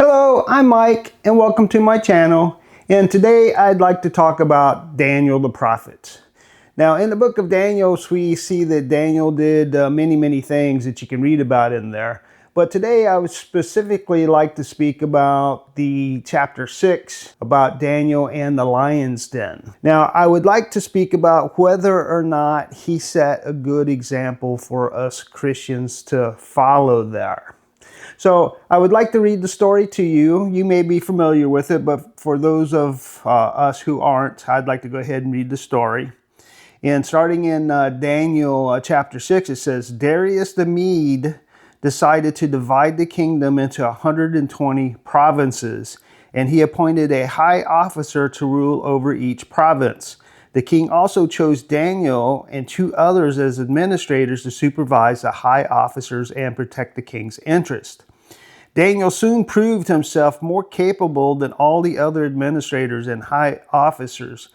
Hello, I'm Mike and welcome to my channel. And today I'd like to talk about Daniel the prophet. Now in the book of Daniel, we see that Daniel did many things that you can read about in there. But today I would specifically like to speak about the chapter 6 about Daniel and the lion's den. Now I would like to speak about whether or not he set a good example for us Christians to follow there. So I would like to read the story to you. You may be familiar with it, but for those of us who aren't, I'd like to go ahead and read the story. And starting in Daniel chapter 6, it says, Darius the Mede decided to divide the kingdom into 120 provinces, and he appointed a high officer to rule over each province. The king also chose Daniel and 2 others as administrators to supervise the high officers and protect the king's interest. Daniel soon proved himself more capable than all the other administrators and high officers.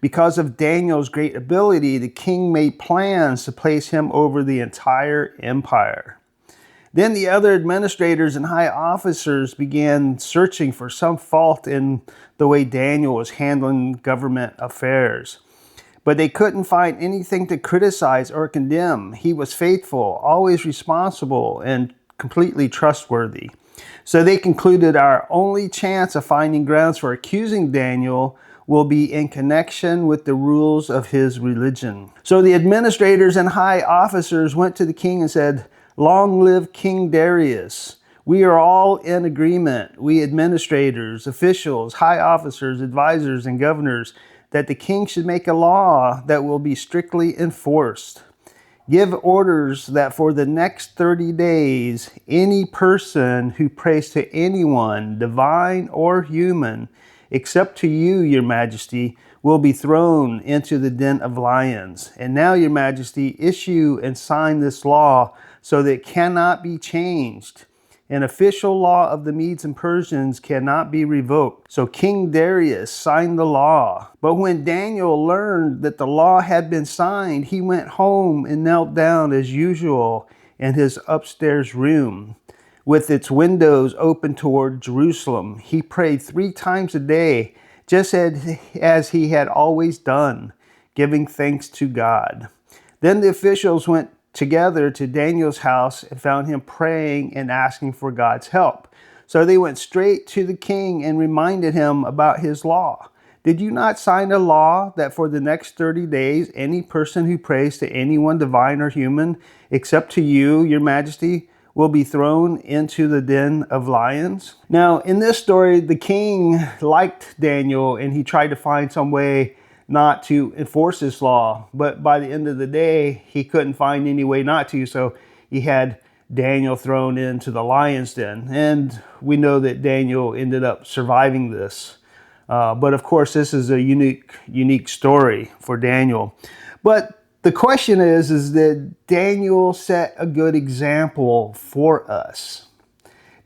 Because of Daniel's great ability, the king made plans to place him over the entire empire. Then the other administrators and high officers began searching for some fault in the way Daniel was handling government affairs. But they couldn't find anything to criticize or condemn. He was faithful, always responsible, and completely trustworthy. So they concluded our only chance of finding grounds for accusing Daniel will be in connection with the rules of his religion. So the administrators and high officers went to the king and said, Long live King Darius. We are all in agreement, we administrators, officials, high officers, advisors, and governors, that the king should make a law that will be strictly enforced. Give orders that for the next 30 days, any person who prays to anyone, divine or human, except to you, your majesty, will be thrown into the den of lions. And now, your majesty, issue and sign this law so that it cannot be changed. An official law of the Medes and Persians cannot be revoked. So King Darius signed the law. But when Daniel learned that the law had been signed, he went home and knelt down as usual in his upstairs room, with its windows open toward Jerusalem. He prayed 3 times a day, just as he had always done, giving thanks to God. Then the officials went together to Daniel's house and found him praying and asking for God's help. So they went straight to the king and reminded him about his law. Did you not sign a law that for the next 30 days, any person who prays to anyone, divine or human, except to you, your majesty, will be thrown into the den of lions? Now, in this story, the king liked Daniel and he tried to find some way not to enforce this law. But by the end of the day, he couldn't find any way not to. So he had Daniel thrown into the lion's den. And we know that Daniel ended up surviving this. But of course, this is a unique story for Daniel. But the question is that Daniel set a good example for us.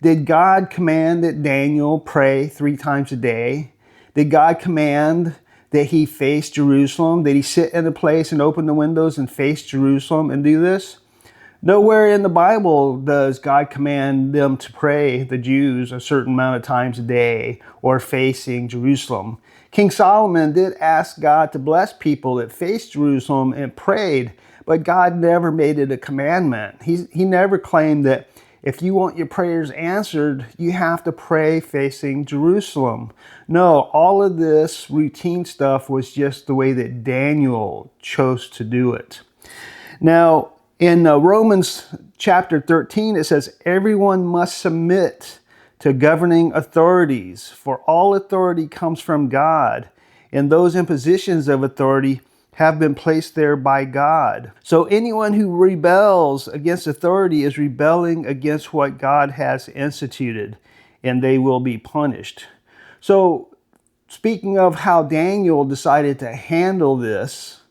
Did God command that Daniel pray 3 times a day? Did God command that he face Jerusalem? Did he sit in a place and open the windows and face Jerusalem and do this? Nowhere in the Bible does God command them to pray, the Jews, a certain amount of times a day or facing Jerusalem. King Solomon did ask God to bless people that faced Jerusalem and prayed, but God never made it a commandment. He never claimed that if you want your prayers answered, you have to pray facing Jerusalem. No, all of this routine stuff was just the way that Daniel chose to do it. Now, in Romans chapter 13, it says, everyone must submit to governing authorities, for all authority comes from God, and those in positions of authority have been placed there by God. So anyone who rebels against authority is rebelling against what God has instituted, and they will be punished. So speaking of how Daniel decided to handle this,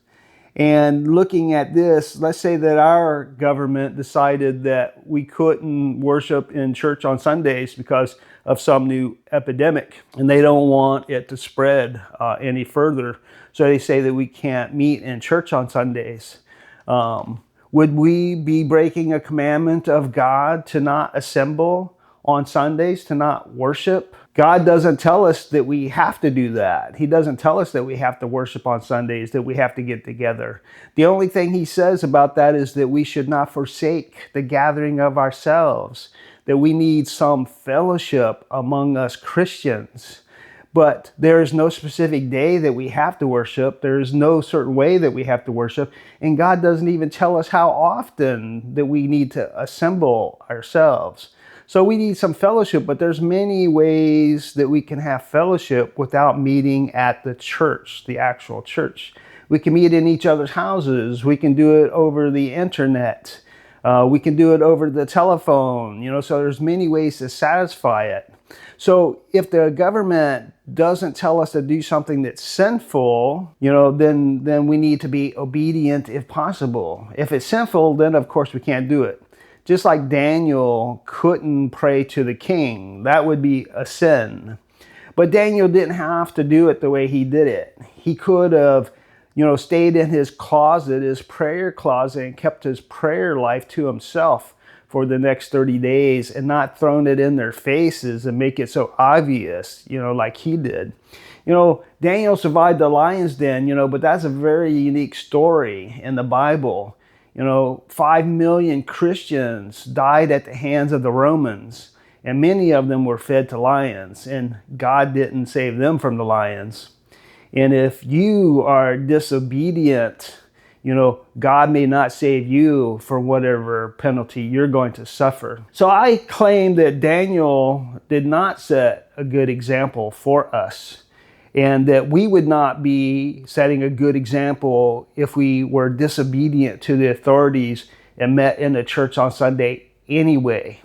and looking at this, let's say that our government decided that we couldn't worship in church on Sundays because of some new epidemic, and they don't want it to spread any further. So they say that we can't meet in church on Sundays. Would we be breaking a commandment of God to not assemble on Sundays to not worship. God doesn't tell us that we have to do that. He doesn't tell us that we have to worship on Sundays, that we have to get together. The only thing he says about that is that we should not forsake the gathering of ourselves, that we need some fellowship among us Christians. But there is no specific day that we have to worship. There is no certain way that we have to worship. And God doesn't even tell us how often that we need to assemble ourselves. So we need some fellowship, but there's many ways that we can have fellowship without meeting at the church, the actual church. We can meet in each other's houses. We can do it over the internet. We can do it over the telephone. So there's many ways to satisfy it. So if the government doesn't tell us to do something that's sinful, then we need to be obedient if possible. If it's sinful, then of course we can't do it. Just like Daniel couldn't pray to the king, that would be a sin. But Daniel didn't have to do it the way he did it. He could have, stayed in his closet, his prayer closet, and kept his prayer life to himself for the next 30 days and not thrown it in their faces and make it so obvious, like he did. Daniel survived the lion's den, but that's a very unique story in the Bible. 5 million Christians died at the hands of the Romans, and many of them were fed to lions, and God didn't save them from the lions. And if you are disobedient, God may not save you for whatever penalty you're going to suffer. So I claim that Daniel did not set a good example for us, and that we would not be setting a good example if we were disobedient to the authorities and met in the church on Sunday anyway.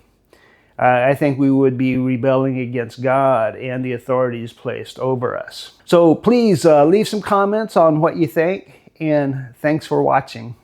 I think we would be rebelling against God and the authorities placed over us. So please leave some comments on what you think, and thanks for watching.